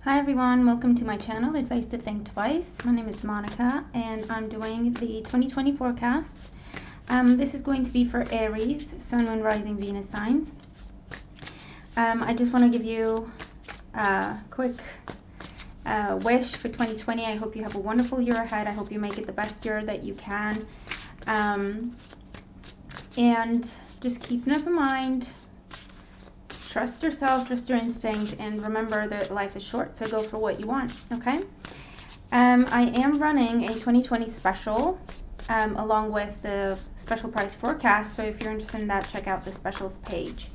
Hi everyone, welcome to my channel, Advice to Think Twice. My name is Monica and I'm doing the 2020 forecasts. This is going to be for Aries, Sun, Moon, Rising, Venus signs. I just want to give you a quick wish for 2020. I hope you have a wonderful year ahead. I hope you make it the best year that you can. And just keep an open mind. Trust yourself, trust your instinct, and remember that life is short, so go for what you want, okay? I am running a 2020 special along with the special price forecast, so if you're interested in that, check out the specials page.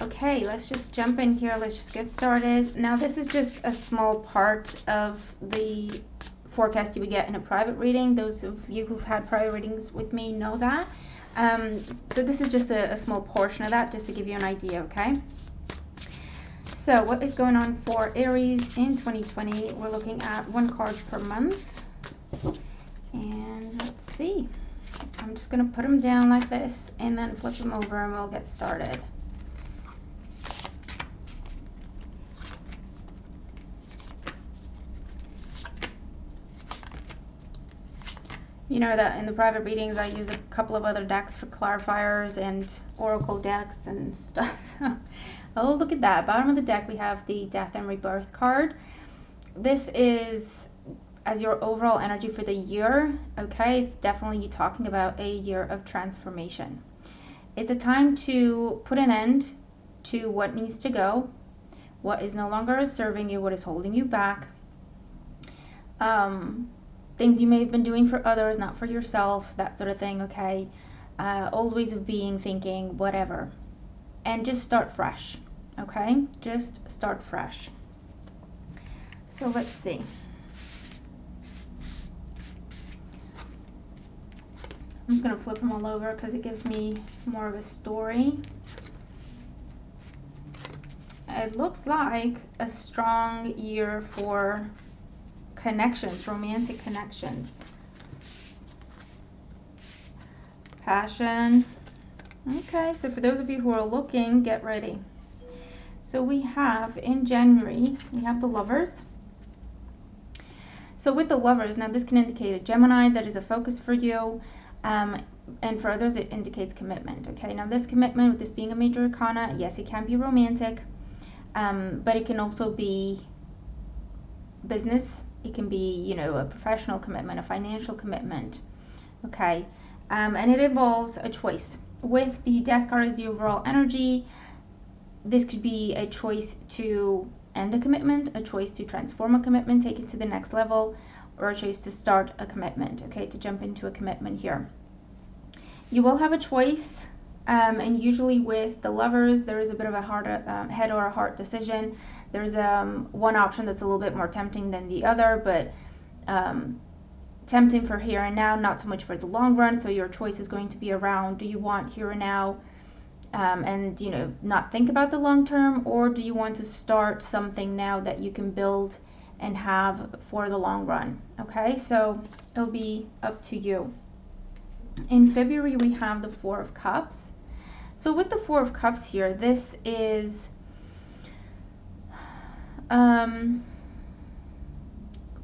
Okay, let's just jump in here. Let's just get started. Now, this is just a small part of the forecast you would get in a private reading. Those of you who've had prior readings with me know that. So this is just a small portion of that, just to give you an idea, okay? So what is going on for Aries in 2020? We're looking at one card per month. And let's see. I'm just going to put them down like this and then flip them over and we'll get started. You know that in the private readings I use a couple of other decks for clarifiers and oracle decks and stuff. Oh, look at that. Bottom of the deck we have the Death and Rebirth card. This is as your overall energy for the year, okay? It's definitely talking about a year of transformation. It's a time to put an end to what needs to go, what is no longer serving you, what is holding you back. Things you may have been doing for others, not for yourself, that sort of thing, okay? Old ways of being, thinking, whatever. And just start fresh, okay? Just start fresh. So let's see. I'm just going to flip them all over because it gives me more of a story. It looks like a strong year for connections, romantic connections. Passion. Okay, so for those of you who are looking, get ready. So we have in January, we have the Lovers. So with the Lovers, now this can indicate a Gemini that is a focus for you, and for others it indicates commitment. Okay, now this commitment, with this being a major arcana, yes, it can be romantic, but it can also be business. It can be, you know, a professional commitment, a financial commitment, okay? And it involves a choice. With the Death card as the overall energy, this could be a choice to end a commitment, a choice to transform a commitment, take it to the next level, or a choice to start a commitment, okay, to jump into a commitment here. You will have a choice, and usually with the Lovers, there is a bit of a head or a heart decision. There's one option that's a little bit more tempting than the other, but tempting for here and now, not so much for the long run. So your choice is going to be around, do you want here and now and, you know, not think about the long term, or do you want to start something now that you can build and have for the long run? Okay, so it'll be up to you. In February, we have the Four of Cups. So with the Four of Cups here, this is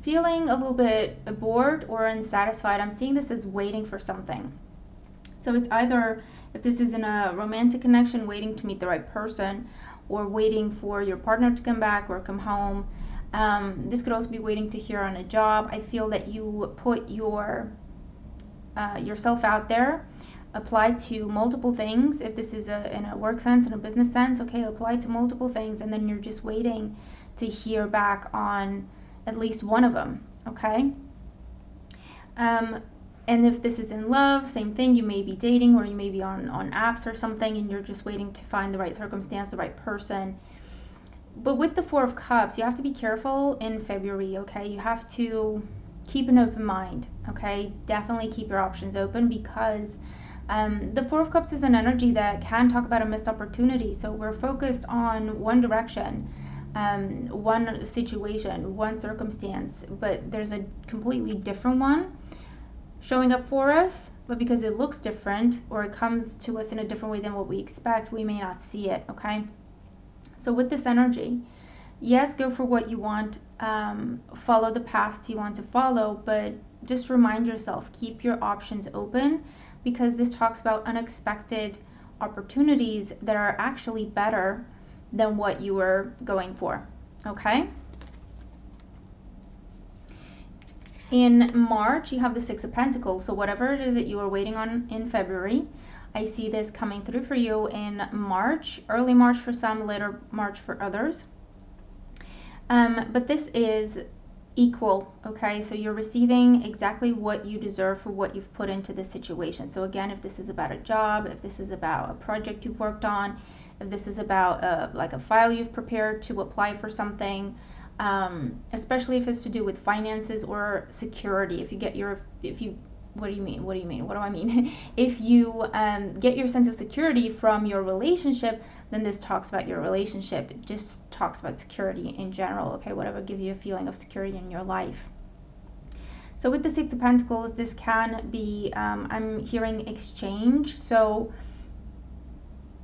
feeling a little bit bored or unsatisfied. I'm seeing this as waiting for something. So it's either, if this is in a romantic connection, waiting to meet the right person, or waiting for your partner to come back or come home. This could also be waiting to hear on a job. I feel that you put yourself out there, apply to multiple things. If this is in a work sense, in a business sense, okay, apply to multiple things, and then you're just waiting to hear back on at least one of them, okay? And if this is in love, same thing. You may be dating, or you may be on apps or something, and you're just waiting to find the right circumstance, the right person. But with the Four of Cups, you have to be careful in February, okay? You have to keep an open mind, okay? Definitely keep your options open, because the Four of Cups is an energy that can talk about a missed opportunity. So we're focused on one direction, one situation, one circumstance, but there's a completely different one showing up for us, but because it looks different or it comes to us in a different way than what we expect, we may not see it, okay? So with this energy, yes, go for what you want, follow the paths you want to follow, but just remind yourself, keep your options open, because this talks about unexpected opportunities that are actually better than what you were going for. Okay? In March, you have the Six of Pentacles. So whatever it is that you were waiting on in February, I see this coming through for you in March, early March for some, later March for others. But this is equal, okay? So you're receiving exactly what you deserve for what you've put into this situation. So again, if this is about a job, if this is about a project you've worked on, if this is about like a file you've prepared to apply for something, especially if it's to do with finances or security. What do you mean? What do you mean? What do I mean? If you get your sense of security from your relationship, then this talks about your relationship. It just talks about security in general, okay? Whatever gives you a feeling of security in your life. So with the Six of Pentacles, this can be, I'm hearing exchange. So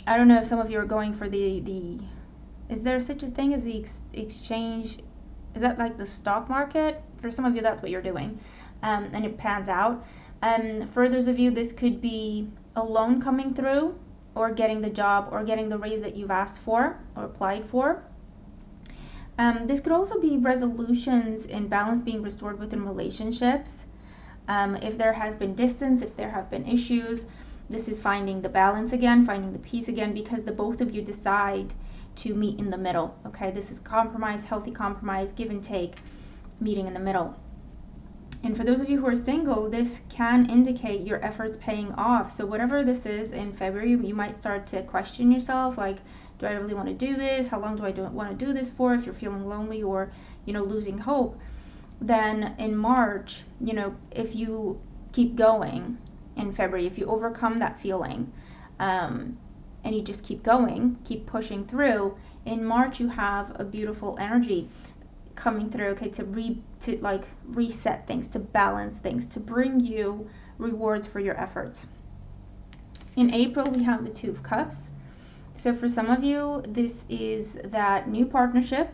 I don't know if some of you are going for is there such a thing as the exchange? Is that like the stock market? For some of you, that's what you're doing. And it pans out. For others of you, this could be a loan coming through, or getting the job, or getting the raise that you've asked for or applied for. This could also be resolutions and balance being restored within relationships. If there has been distance, if there have been issues, this is finding the balance again, finding the peace again, because the both of you decide to meet in the middle. Okay, this is compromise, healthy compromise, give and take, meeting in the middle. And for those of you who are single, this can indicate your efforts paying off. So whatever this is in February, you might start to question yourself, like, do I really want to do this? How long do I want to do this for? If you're feeling lonely or, losing hope, then in March, if you keep going in February, if you overcome that feeling, and you just keep going, keep pushing through, in March you have a beautiful energy coming through, okay, to reset things, to balance things, to bring you rewards for your efforts. In April, we have the Two of Cups. So for some of you, this is that new partnership,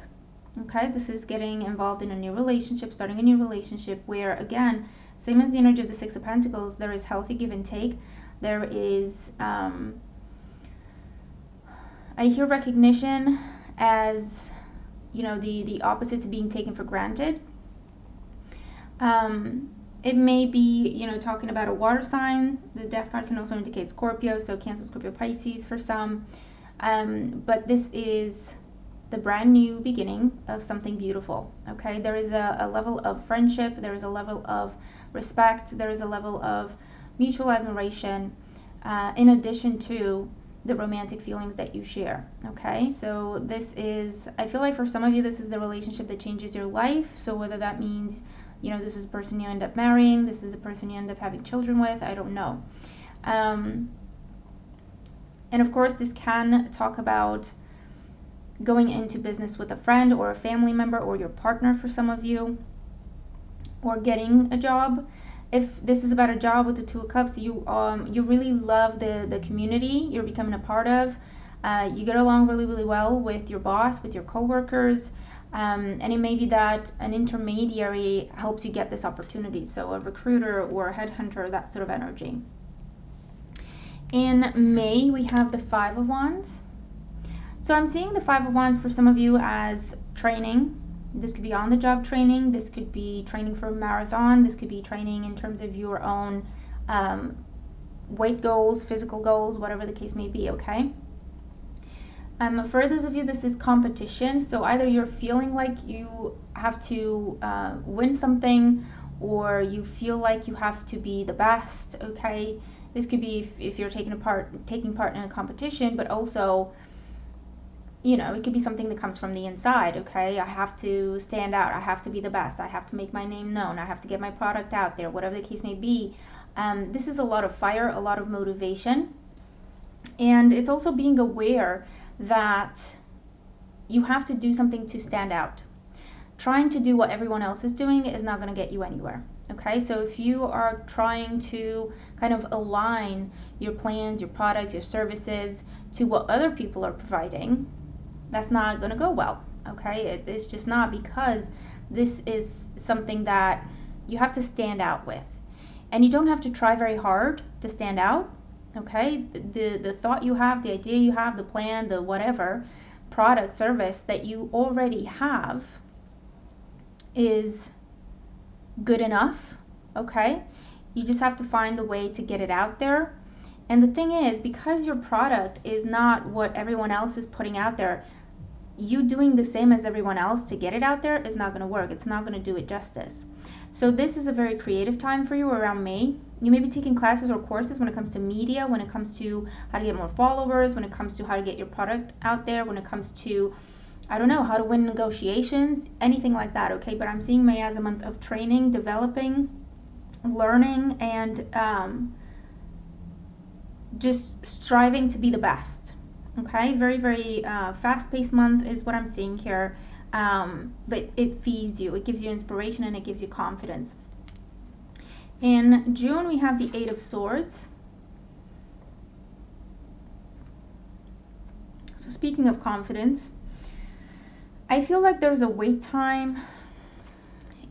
okay? This is getting involved in a new relationship, starting a new relationship where, again, same as the energy of the Six of Pentacles, there is healthy give and take. There is, I hear recognition as, the opposite to being taken for granted. It may be, talking about a water sign. The Death card can also indicate Scorpio, so Cancer, Scorpio, Pisces for some. But this is the brand new beginning of something beautiful, okay? There is a level of friendship, there is a level of respect, there is a level of mutual admiration, in addition to the romantic feelings that you share, okay? So this is, I feel like for some of you, this is the relationship that changes your life. So whether that means, this is a person you end up marrying, this is a person you end up having children with, I don't know. And of course, this can talk about going into business with a friend or a family member or your partner for some of you, or getting a job. If this is about a job with the Two of Cups, you really love the community you're becoming a part of. You get along really, really well with your boss, with your coworkers, and it may be that an intermediary helps you get this opportunity. So a recruiter or a headhunter, that sort of energy. In May, we have the Five of Wands. So I'm seeing the Five of Wands for some of you as training. This could be on-the-job training. This could be training for a marathon. This could be training in terms of your own weight goals, physical goals, whatever the case may be, okay? For those of you, this is competition. So either you're feeling like you have to win something, or you feel like you have to be the best, okay? This could be if you're taking part in a competition, but also, it could be something that comes from the inside, okay? I have to stand out. I have to be the best. I have to make my name known. I have to get my product out there, whatever the case may be. This is a lot of fire, a lot of motivation. And it's also being aware that you have to do something to stand out. Trying to do what everyone else is doing is not going to get you anywhere, okay? So if you are trying to kind of align your plans, your products, your services to what other people are providing, that's not going to go well, okay? It's just not, because this is something that you have to stand out with. And you don't have to try very hard to stand out, okay? The thought you have, the idea you have, the plan, the whatever, product, service that you already have is good enough, okay? You just have to find a way to get it out there. And the thing is, because your product is not what everyone else is putting out there, you doing the same as everyone else to get it out there is not going to work. It's not going to do it justice. So this is a very creative time for you around May. You may be taking classes or courses when it comes to media, when it comes to how to get more followers, when it comes to how to get your product out there, when it comes to, I don't know, how to win negotiations, anything like that, okay? But I'm seeing May as a month of training, developing, learning, and just striving to be the best, okay? Very, very fast-paced month is what I'm seeing here, but it feeds you, it gives you inspiration, and it gives you confidence. In June, we have the Eight of Swords. So speaking of confidence, I feel like there's a wait time,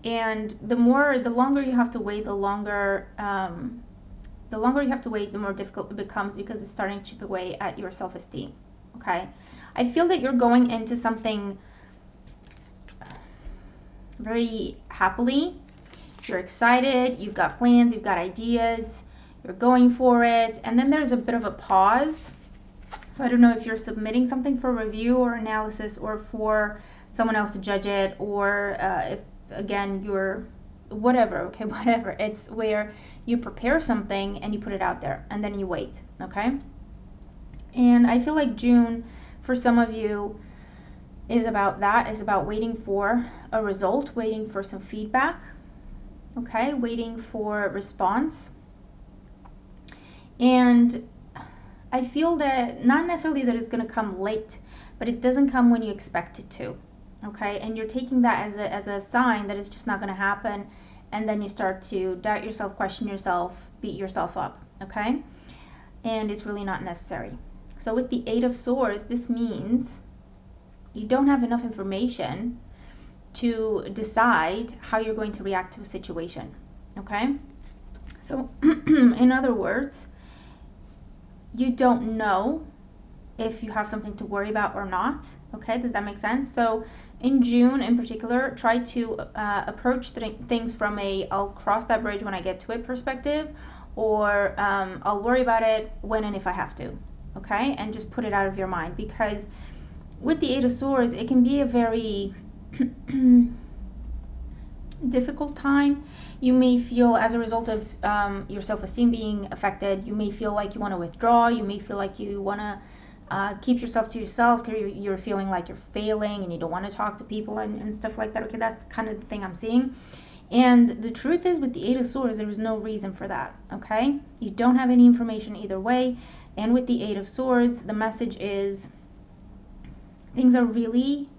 and the longer you have to wait, the longer you have to wait, the more difficult it becomes, because it's starting to chip away at your self-esteem, okay? I feel that you're going into something very happily. You're excited, you've got plans, you've got ideas, you're going for it, and then there's a bit of a pause. So I don't know if you're submitting something for review or analysis, or for someone else to judge it, or if, again, you're whatever, okay, whatever. It's where you prepare something and you put it out there, and then you wait, okay? And I feel like June, for some of you, is about that, is about waiting for a result, waiting for some feedback, okay, waiting for response. And I feel that not necessarily that it's going to come late, but it doesn't come when you expect it to, okay? And you're taking that as a sign that it's just not going to happen, and then you start to doubt yourself, question yourself, beat yourself up, okay? And it's really not necessary. So with the Eight of Swords, this means you don't have enough information to decide how you're going to react to a situation, okay? So in other words, you don't know if you have something to worry about or not, okay? Does that make sense? So in June in particular, try to approach things from a I'll cross that bridge when I get to it perspective, or I'll worry about it when and if I have to, okay? And just put it out of your mind, because with the Eight of Swords, it can be a very difficult time. You may feel, as a result of your self-esteem being affected, you may feel like you want to withdraw, you may feel like you want to keep yourself to yourself, because you're feeling like you're failing and you don't want to talk to people and stuff like that, okay? That's the kind of thing I'm seeing. And the truth is, with the Eight of Swords, there is no reason for that, okay? You don't have any information either way. And with the Eight of Swords, the message is things are really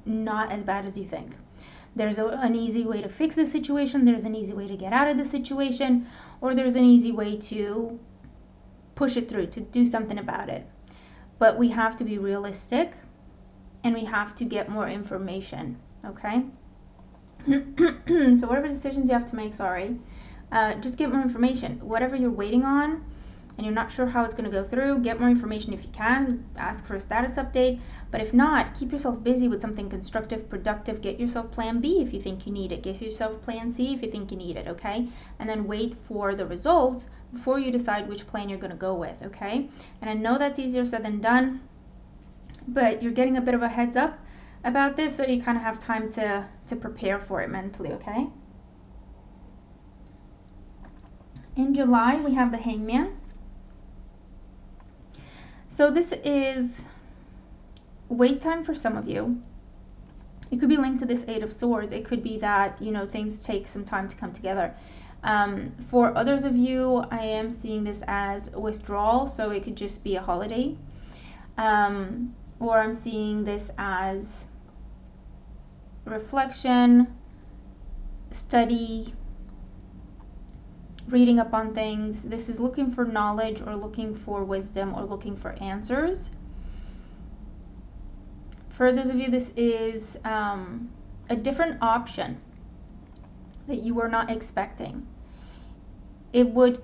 not as bad as you think. There's an easy way to fix the situation, there's an easy way to get out of the situation, or there's an easy way to push it through, to do something about it. But we have to be realistic, and we have to get more information, okay? So whatever decisions you have to make, just get more information. Whatever you're waiting on and you're not sure how it's going to go through, get more information if you can. Ask for a status update. But if not, keep yourself busy with something constructive, productive. Get yourself plan B if you think you need it. Get yourself plan C if you think you need it, okay? And then wait for the results before you decide which plan you're going to go with, okay? And I know that's easier said than done, but you're getting a bit of a heads up about this, so you kind of have time to prepare for it mentally, okay? In July, we have the Hangman. So this is wait time for some of you. It could be linked to this Eight of Swords. It could be that, things take some time to come together. For others of you, I am seeing this as withdrawal, so it could just be a holiday. Or I'm seeing this as reflection, study, reading up on things. This is looking for knowledge, or looking for wisdom, or looking for answers. For those of you, this is a different option that you were not expecting. It would,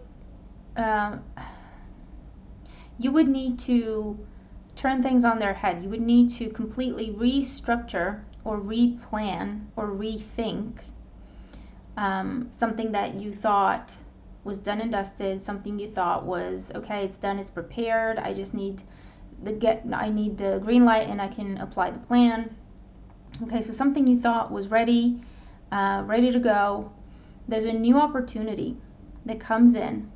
you would need to turn things on their head. You would need to completely restructure or replan or rethink something that you thought was done and dusted, something you thought was okay, it's done, it's prepared, I just need I need the green light and I can apply the plan. Okay, so something you thought was ready to go. There's a new opportunity that comes in,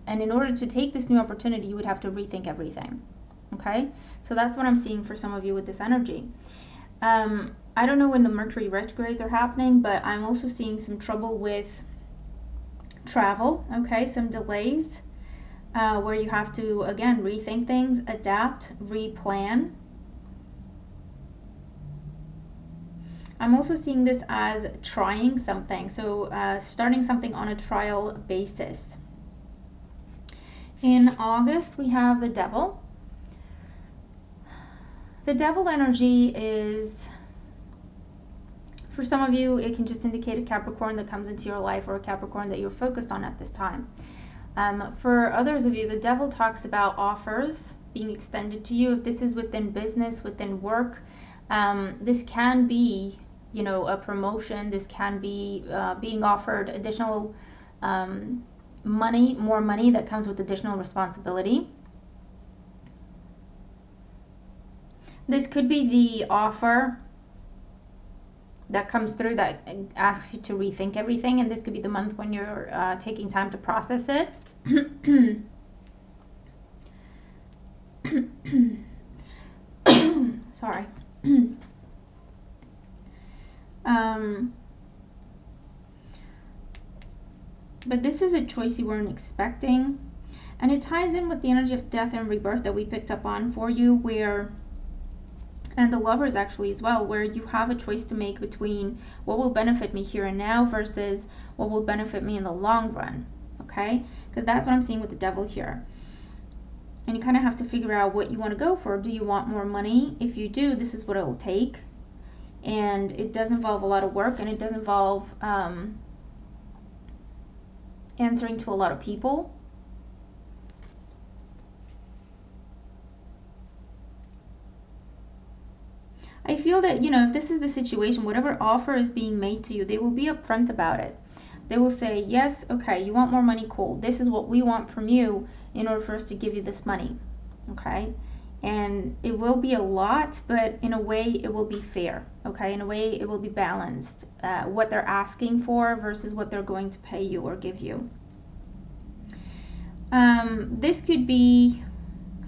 and in order to take this new opportunity, you would have to rethink everything. Okay, so that's what I'm seeing for some of you with this energy. I don't know when the Mercury retrogrades are happening, but I'm also seeing some trouble with travel. Okay, some delays where you have to, again, rethink things, adapt, replan. I'm also seeing this as trying something, so starting something on a trial basis. In August, we have the Devil. The Devil energy is, for some of you, it can just indicate a Capricorn that comes into your life or a Capricorn that you're focused on at this time. For others of you, the Devil talks about offers being extended to you. If this is within business, within work, this can be, you know, a promotion. This can be being offered additional money, more money that comes with additional responsibility. This could be the offer that comes through that asks you to rethink everything, and this could be the month when you're taking time to process it. Sorry. But this is a choice you weren't expecting, and it ties in with the energy of death and rebirth that we picked up on for you, where, and the Lovers actually as well, where you have a choice to make between what will benefit me here and now versus what will benefit me in the long run. Okay, because that's what I'm seeing with the Devil here. And you kind of have to figure out what you want to go for. Do you want more money? If you do, this is what it will take. And it does involve a lot of work, and it does involve answering to a lot of people. I feel that, you know, if this is the situation, whatever offer is being made to you, they will be upfront about it. They will say, yes, okay, you want more money, cool. This is what we want from you in order for us to give you this money, okay? And it will be a lot, but in a way it will be fair, okay? In a way it will be balanced, what they're asking for versus what they're going to pay you or give you. This could be,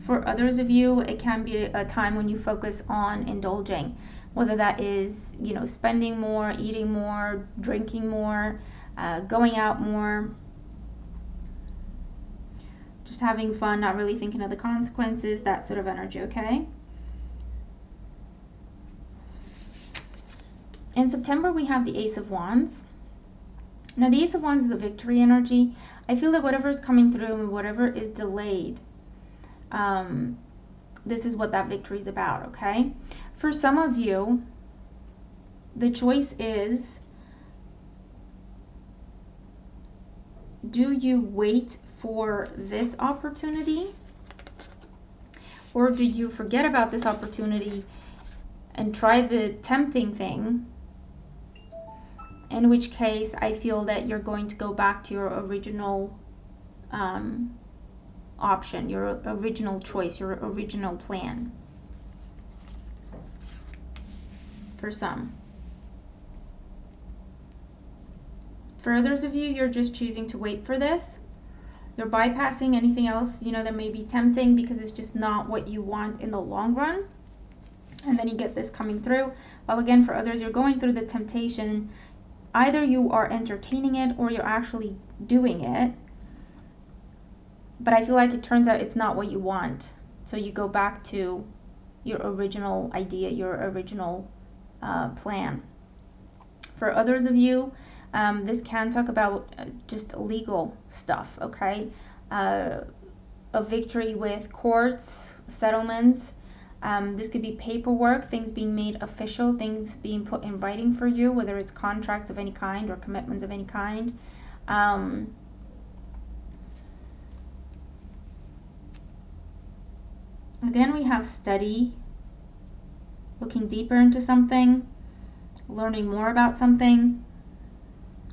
for others of you, it can be a time when you focus on indulging, whether that is, you know, spending more, eating more, drinking more, going out more, just having fun, not really thinking of the consequences, that sort of energy, okay? In September, we have the Ace of Wands. Now, the Ace of Wands is a victory energy. I feel that whatever is coming through and whatever is delayed, this is what that victory is about, okay? For some of you, the choice is, do you wait for this opportunity, or do you forget about this opportunity and try the tempting thing, in which case I feel that you're going to go back to your original option, your original choice, your original plan. For some. For others of you, you're just choosing to wait for this. You're bypassing anything else, you know, that may be tempting because it's just not what you want in the long run. And then you get this coming through. Well, again, for others, you're going through the temptation. Either you are entertaining it or you're actually doing it. But I feel like it turns out it's not what you want. So you go back to your original idea, your original plan. For others of you, this can talk about just legal stuff, okay? A victory with courts, settlements, This could be paperwork, things being made official, things being put in writing for you, whether it's contracts of any kind or commitments of any kind. Again, we have study, looking deeper into something, learning more about something,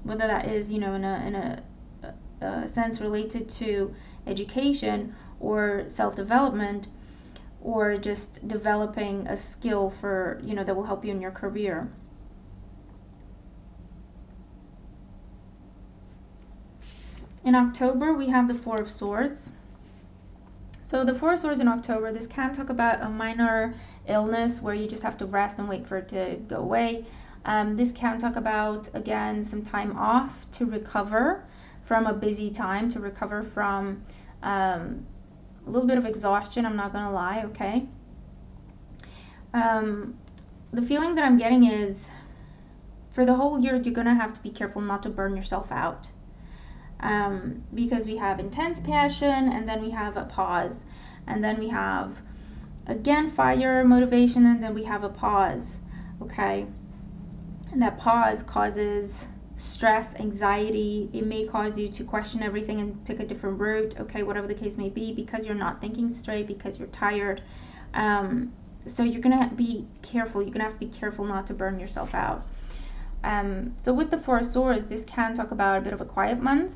whether that is, in a sense related to education or self-development, or just developing a skill for, that will help you in your career. In October, we have the Four of Swords. So the Four of Swords in October, this can talk about a minor illness where you just have to rest and wait for it to go away. This can talk about, again, some time off to recover from a busy time, to recover from a little bit of exhaustion, I'm not going to lie, okay? The feeling that I'm getting is, for the whole year, you're going to have to be careful not to burn yourself out. Because we have intense passion, and then we have a pause, and then we have, again, fire, motivation, and then we have a pause, okay? And that pause causes stress, anxiety. It may cause you to question everything and pick a different route, okay, whatever the case may be, because you're not thinking straight, because you're tired. So you're going to be careful. You're going to have to be careful not to burn yourself out. So with the Four of Swords, this can talk about a bit of a quiet month.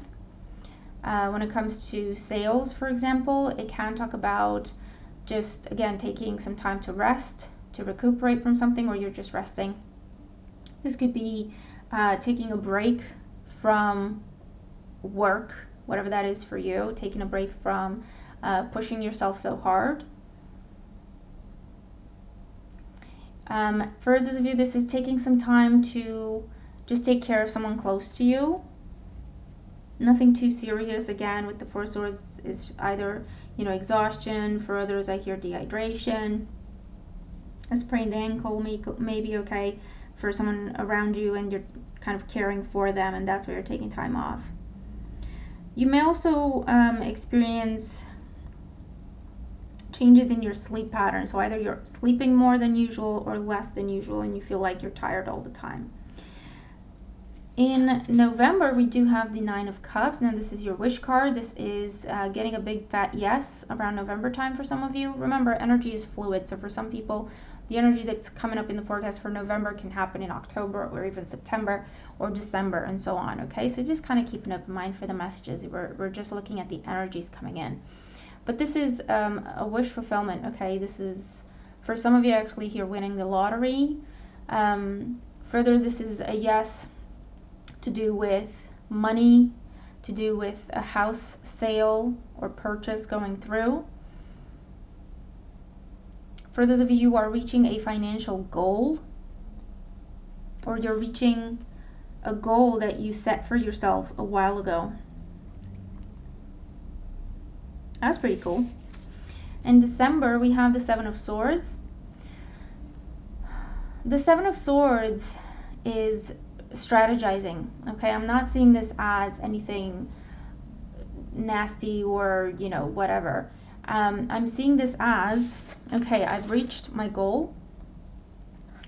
When it comes to sales, for example, it can talk about just, again, taking some time to rest, to recuperate from something, or you're just resting. This could be taking a break from work, whatever that is for you, taking a break from pushing yourself so hard. For those of you, this is taking some time to just take care of someone close to you. Nothing too serious. Again, with the Four of Swords, is either, exhaustion. For others, I hear dehydration. A sprained ankle may be okay for someone around you, and you're kind of caring for them, and that's why you're taking time off. You may also experience changes in your sleep pattern. So either you're sleeping more than usual or less than usual, and you feel like you're tired all the time. In November, we do have the Nine of Cups. Now, this is your wish card. This is getting a big fat yes around November time for some of you. Remember, energy is fluid. So for some people, the energy that's coming up in the forecast for November can happen in October or even September or December and so on, okay? So just kind of keep an open mind for the messages. We're just looking at the energies coming in. But this is a wish fulfillment, okay? This is, for some of you, actually here winning the lottery. For others, this is a yes to do with money, to do with a house sale or purchase going through. For those of you who are reaching a financial goal, or you're reaching a goal that you set for yourself a while ago. That's pretty cool. In December, we have the Seven of Swords. The Seven of Swords is strategizing, okay? I'm not seeing this as anything nasty or, whatever. I'm seeing this as, okay, I've reached my goal.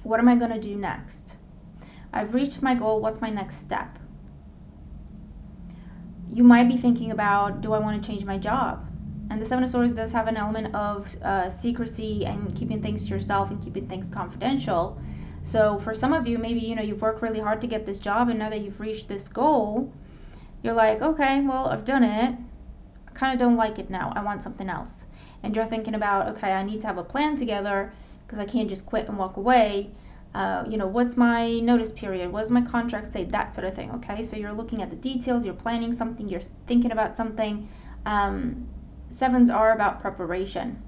What am I going to do next? I've reached my goal. What's my next step? You might be thinking about, do I want to change my job? And the Seven of Swords does have an element of secrecy and keeping things to yourself and keeping things confidential. So for some of you, maybe, you've worked really hard to get this job, and now that you've reached this goal, you're like, okay, well, I've done it. I kind of don't like it now. I want something else. And you're thinking about, okay, I need to have a plan together because I can't just quit and walk away. What's my notice period? What does my contract say? That sort of thing, okay? So you're looking at the details, you're planning something, you're thinking about something. Sevens are about preparation,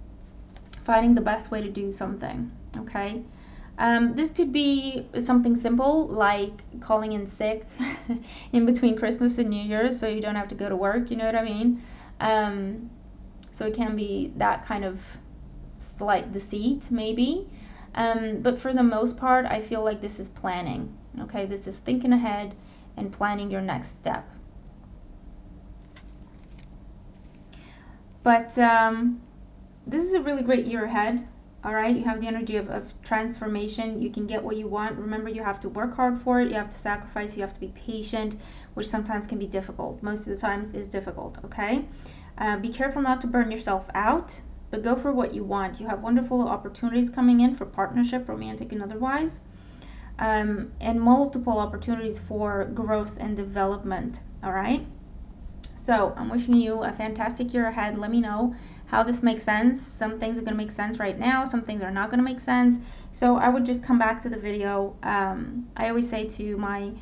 finding the best way to do something, okay? This could be something simple like calling in sick in between Christmas and New Year's so you don't have to go to work, you know what I mean? So it can be that kind of slight deceit maybe. But for the most part, I feel like this is planning, okay? This is thinking ahead and planning your next step. But this is a really great year ahead. All right, you have the energy of transformation. You can get what you want. Remember, you have to work hard for it. You have to sacrifice. You have to be patient, which sometimes can be difficult. Most of the times is difficult, okay? Be careful not to burn yourself out, but go for what you want. You have wonderful opportunities coming in for partnership, romantic and otherwise, and multiple opportunities for growth and development, all right? So I'm wishing you a fantastic year ahead. Let me know how this makes sense. Some things are going to make sense right now. Some things are not going to make sense. So I would just come back to the video. I always say to my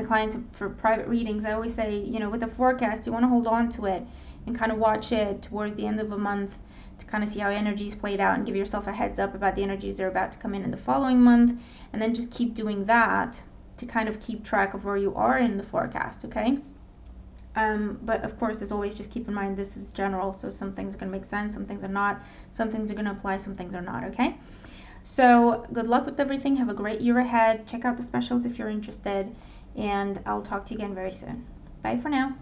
clients for private readings, I always say, you know, with a forecast, you want to hold on to it and kind of watch it towards the end of a month to kind of see how energies played out and give yourself a heads up about the energies that are about to come in the following month. And then just keep doing that to kind of keep track of where you are in the forecast, okay? But of course, as always, just keep in mind this is general, so some things are going to make sense, some things are not, some things are going to apply, some things are not, okay? So good luck with everything. Have a great year ahead. Check out the specials if you're interested, and I'll talk to you again very soon. Bye for now.